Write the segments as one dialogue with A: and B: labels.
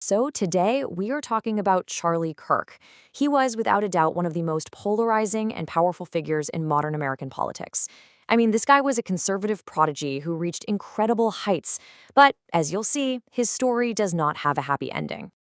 A: So today we are talking about Charlie Kirk. He was, without a doubt, one of the most polarizing and powerful figures in modern American politics. I mean, this guy was a conservative prodigy who reached incredible heights, but as you'll see, his story does not have a happy ending.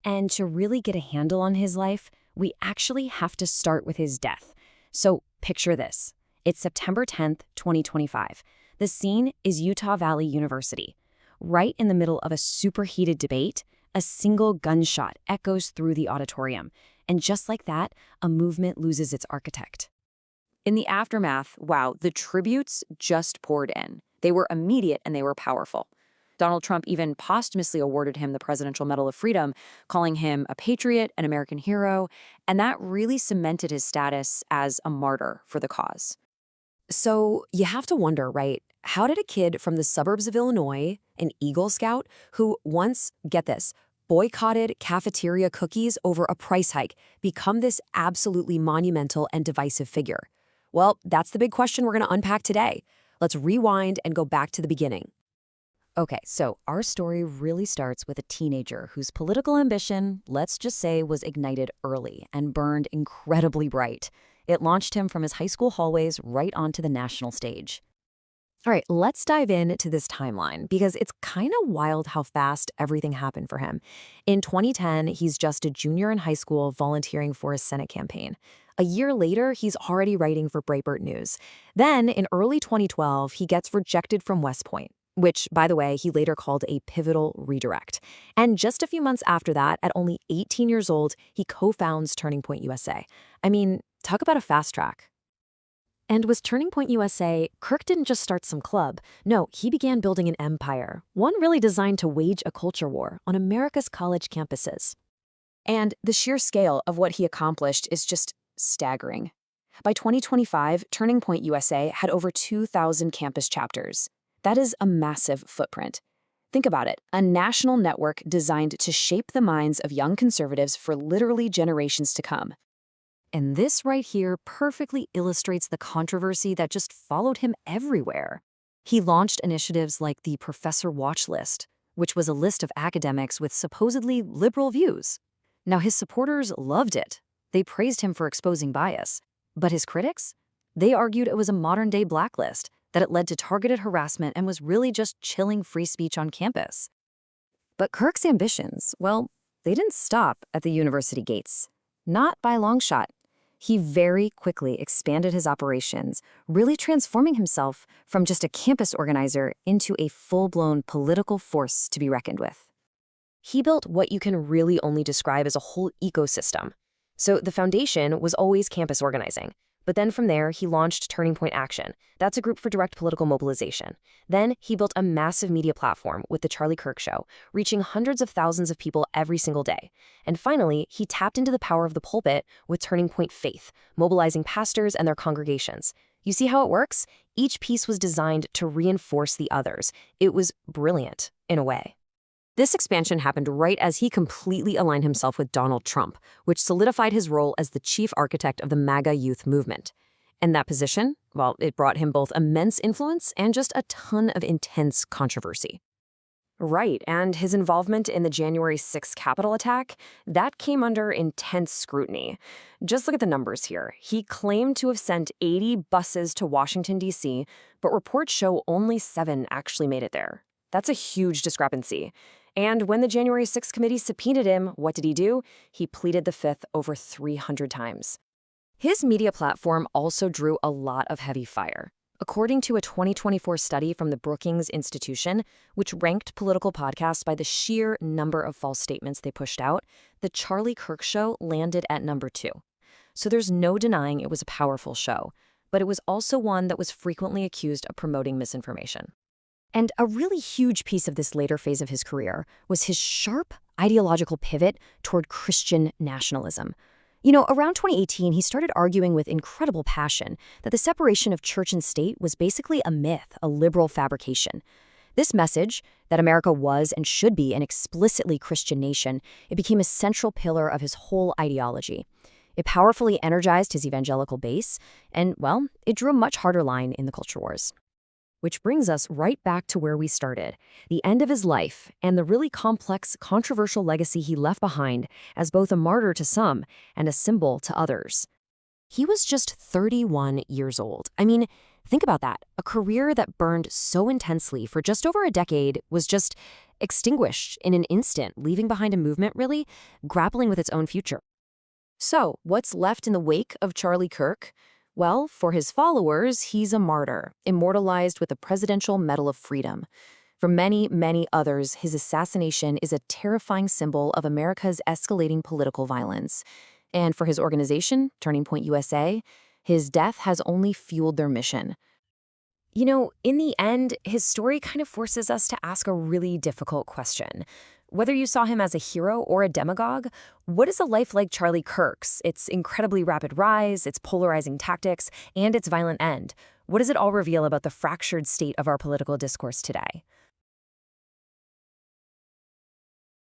A: And to really get a handle on his life, we actually have to start with his death. So picture this. It's September 10th, 2025. The scene is Utah Valley University. Right in the middle of a superheated debate, a single gunshot echoes through the auditorium. And just like that, a movement loses its architect. In the aftermath, wow, the tributes just poured in. They were immediate and they were powerful. Donald Trump even posthumously awarded him the Presidential Medal of Freedom, calling him a patriot, an American hero, and that really cemented his status as a martyr for the cause. So you have to wonder, right? How did a kid from the suburbs of Illinois, an Eagle Scout, who once, get this, boycotted cafeteria cookies over a price hike, become this absolutely monumental and divisive figure? Well, that's the big question we're going to unpack today. Let's rewind and go back to the beginning. Okay, so our story really starts with a teenager whose political ambition, let's just say, was ignited early and burned incredibly bright. It launched him from his high school hallways right onto the national stage. All right, let's dive into this timeline because it's kind of wild how fast everything happened for him. In 2010, he's just a junior in high school volunteering for his Senate campaign. A year later, he's already writing for Breitbart News. Then, in early 2012, he gets rejected from West Point, which, by the way, he later called a pivotal redirect. And just a few months after that, at only 18 years old, he co-founds Turning Point USA. I mean, talk about a fast track. And with Turning Point USA, Kirk didn't just start some club. No, he began building an empire, one really designed to wage a culture war on America's college campuses. And the sheer scale of what he accomplished is just staggering. By 2025, Turning Point USA had over 2,000 campus chapters. That is a massive footprint. Think about it, a national network designed to shape the minds of young conservatives for literally generations to come. And this right here perfectly illustrates the controversy that just followed him everywhere. He launched initiatives like the Professor Watch List, which was a list of academics with supposedly liberal views. Now, his supporters loved it. They praised him for exposing bias. But his critics? They argued it was a modern-day blacklist, that it led to targeted harassment and was really just chilling free speech on campus. But Kirk's ambitions, well, they didn't stop at the university gates. Not by a long shot. He very quickly expanded his operations, really transforming himself from just a campus organizer into a full-blown political force to be reckoned with. He built what you can really only describe as a whole ecosystem. So the foundation was always campus organizing. But then from there, he launched Turning Point Action. That's a group for direct political mobilization. Then he built a massive media platform with The Charlie Kirk Show, reaching hundreds of thousands of people every single day. And finally, he tapped into the power of the pulpit with Turning Point Faith, mobilizing pastors and their congregations. You see how it works? Each piece was designed to reinforce the others. It was brilliant, in a way. This expansion happened right as he completely aligned himself with Donald Trump, which solidified his role as the chief architect of the MAGA youth movement. And that position, well, it brought him both immense influence and just a ton of intense controversy. Right, and his involvement in the January 6th Capitol attack, that came under intense scrutiny. Just look at the numbers here. He claimed to have sent 80 buses to Washington, D.C., but reports show only 7 actually made it there. That's a huge discrepancy. And when the January 6th committee subpoenaed him, what did he do? He pleaded the fifth over 300 times. His media platform also drew a lot of heavy fire. According to a 2024 study from the Brookings Institution, which ranked political podcasts by the sheer number of false statements they pushed out, The Charlie Kirk Show landed at number 2. So there's no denying it was a powerful show, but it was also one that was frequently accused of promoting misinformation. And a really huge piece of this later phase of his career was his sharp ideological pivot toward Christian nationalism. You know, around 2018, he started arguing with incredible passion that the separation of church and state was basically a myth, a liberal fabrication. This message, that America was and should be an explicitly Christian nation, it became a central pillar of his whole ideology. It powerfully energized his evangelical base, and, well, it drew a much harder line in the culture wars. Which brings us right back to where we started, the end of his life and the really complex, controversial legacy he left behind as both a martyr to some and a symbol to others. He was just 31 years old. I mean, think about that. A career that burned so intensely for just over a decade was just extinguished in an instant, leaving behind a movement really grappling with its own future. So, what's left in the wake of Charlie Kirk? Well, for his followers, he's a martyr, immortalized with the Presidential Medal of Freedom. For many, many others, his assassination is a terrifying symbol of America's escalating political violence. And for his organization, Turning Point USA, his death has only fueled their mission. You know, in the end, his story kind of forces us to ask a really difficult question. Whether you saw him as a hero or a demagogue, what is a life like Charlie Kirk's, its incredibly rapid rise, its polarizing tactics, and its violent end? What does it all reveal about the fractured state of our political discourse today?